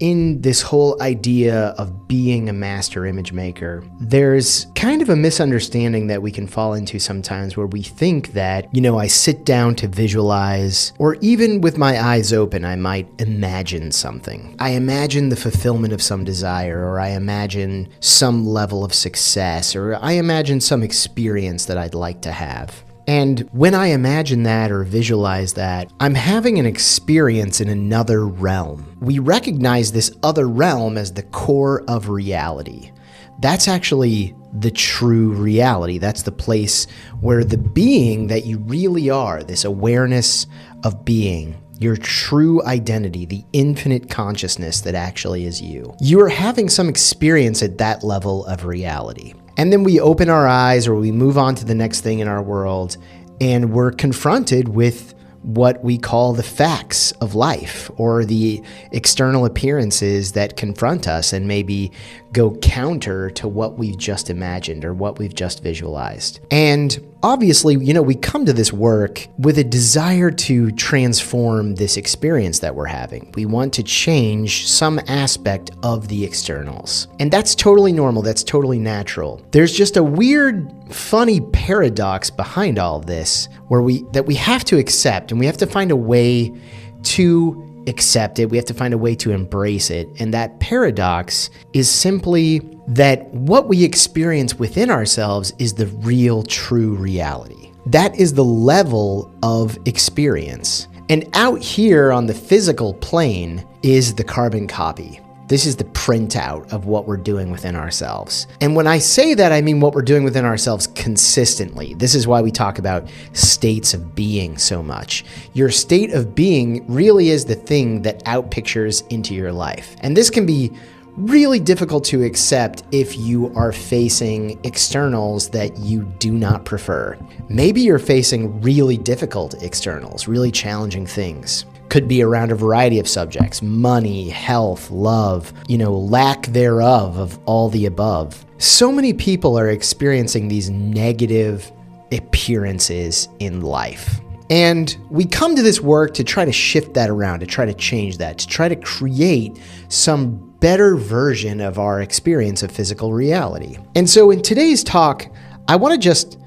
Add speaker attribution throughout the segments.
Speaker 1: in this whole idea of being a master image maker, there's kind of a misunderstanding that we can fall into sometimes where we think that, I sit down to visualize, or even with my eyes open, I might imagine something. I imagine the fulfillment of some desire, or I imagine some level of success, or I imagine some experience that I'd like to have. And when I imagine that or visualize that, I'm having an experience in another realm. We recognize this other realm as the core of reality. That's actually the true reality. That's the place where the being that you really are, this awareness of being, your true identity, the infinite consciousness that actually is you. You are having some experience at that level of reality. And then we open our eyes or we move on to the next thing in our world, and we're confronted with what we call the facts of life, or the external appearances that confront us and maybe go counter to what we've just imagined or what we've just visualized. And obviously, we come to this work with a desire to transform this experience that we're having. We want to change some aspect of the externals. And that's totally normal. That's totally natural. There's just a weird, funny paradox behind all of this where we have to accept, and we have to find a way to accept it. We have to find a way to embrace it. And that paradox is simply that what we experience within ourselves is the real, true reality. That is the level of experience. And out here on the physical plane is the carbon copy. This is the printout of what we're doing within ourselves. And when I say that, I mean what we're doing within ourselves consistently. This is why we talk about states of being so much. Your state of being really is the thing that outpictures into your life. And this can be really difficult to accept if you are facing externals that you do not prefer. Maybe you're facing really difficult externals, really challenging things. Could be around a variety of subjects: money, health, love, lack thereof of all the above. So many people are experiencing these negative appearances in life. And we come to this work to try to shift that around, to try to change that, to try to create some better version of our experience of physical reality. And so in today's talk, I want to just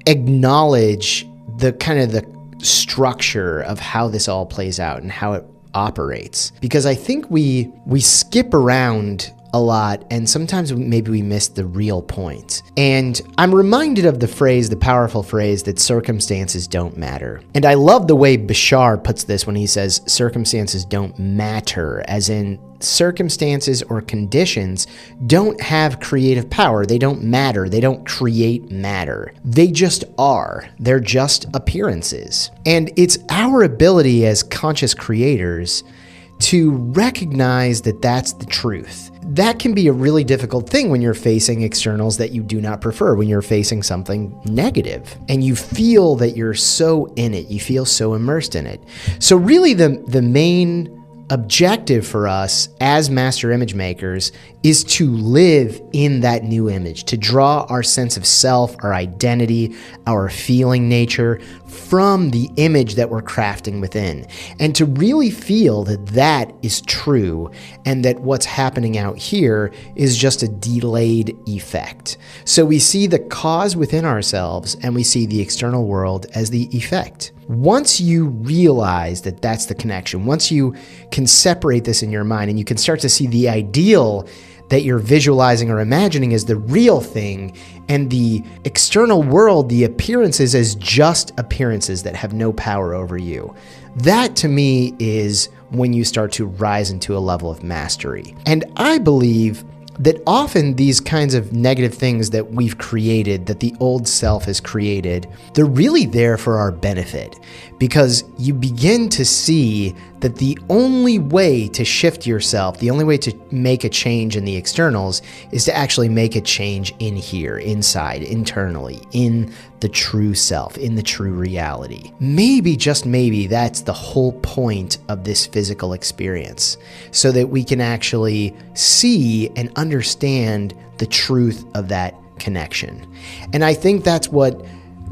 Speaker 1: acknowledge the structure of how this all plays out and how it operates. Because I think we skip around a lot, and sometimes maybe we miss the real point. And I'm reminded of the powerful phrase that circumstances don't matter. And I love the way Bashar puts this when he says circumstances don't matter, as in circumstances or conditions don't have creative power. They don't matter. They don't create matter. They just are. They're just appearances. And it's our ability as conscious creators to recognize that that's the truth. That can be a really difficult thing when you're facing externals that you do not prefer, when you're facing something negative and you feel that you're so in it, you feel so immersed in it. So really the main objective for us as master image makers is to live in that new image, to draw our sense of self, our identity, our feeling nature from the image that we're crafting within, and to really feel that that is true and that what's happening out here is just a delayed effect. So we see the cause within ourselves and we see the external world as the effect. Once you realize that that's the connection, once you can separate this in your mind and you can start to see the ideal that you're visualizing or imagining as the real thing, and the external world, the appearances, as just appearances that have no power over you. That to me is when you start to rise into a level of mastery. And I believe that often these kinds of negative things that we've created, that the old self has created, they're really there for our benefit, because you begin to see that the only way to shift yourself, the only way to make a change in the externals is to actually make a change in here, inside, internally, in the true self, in the true reality. Maybe, just maybe, that's the whole point of this physical experience, so that we can actually see and understand the truth of that connection. And I think that's what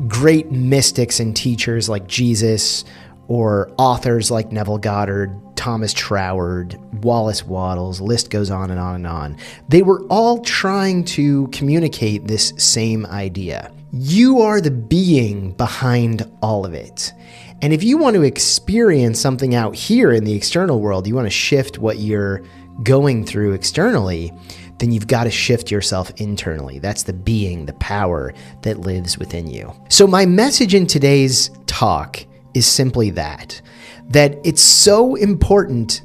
Speaker 1: great mystics and teachers like Jesus or authors like Neville Goddard, Thomas Troward, Wallace Wattles, list goes on and on and on. They were all trying to communicate this same idea. You are the being behind all of it. And if you want to experience something out here in the external world, you want to shift what you're going through externally, then you've got to shift yourself internally. That's the being, the power that lives within you. So my message in today's talk is simply that it's so important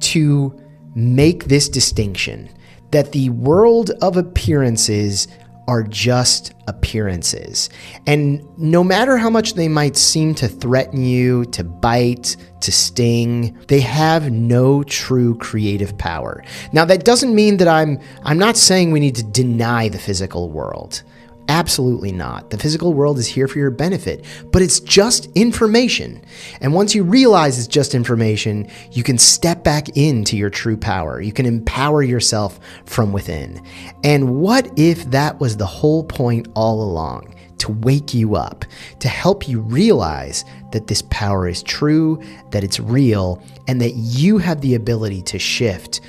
Speaker 1: to make this distinction that the world of appearances are just appearances. And no matter how much they might seem to threaten you, to bite, to sting, they have no true creative power. Now, that doesn't mean that I'm not saying we need to deny the physical world. Absolutely not. The physical world is here for your benefit, but it's just information. And once you realize it's just information, you can step back into your true power. You can empower yourself from within. And what if that was the whole point all along? To wake you up, to help you realize that this power is true, that it's real, and that you have the ability to shift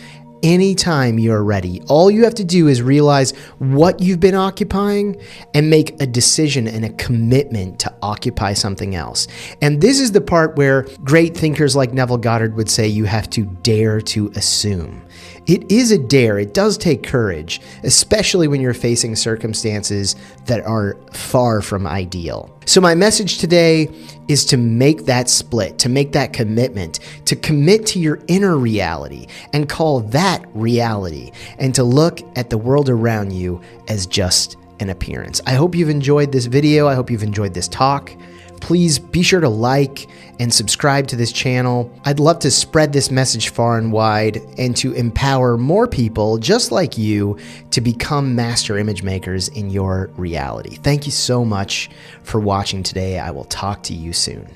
Speaker 1: anytime you're ready. All you have to do is realize what you've been occupying and make a decision and a commitment to occupy something else. And this is the part where great thinkers like Neville Goddard would say you have to dare to assume. It is a dare. It does take courage, especially when you're facing circumstances that are far from ideal. So my message today is to make that split, to make that commitment, to commit to your inner reality and call that reality, and to look at the world around you as just an appearance. I hope you've enjoyed this video. I hope you've enjoyed this talk. Please be sure to like and subscribe to this channel. I'd love to spread this message far and wide and to empower more people just like you to become master image makers in your reality. Thank you so much for watching today. I will talk to you soon.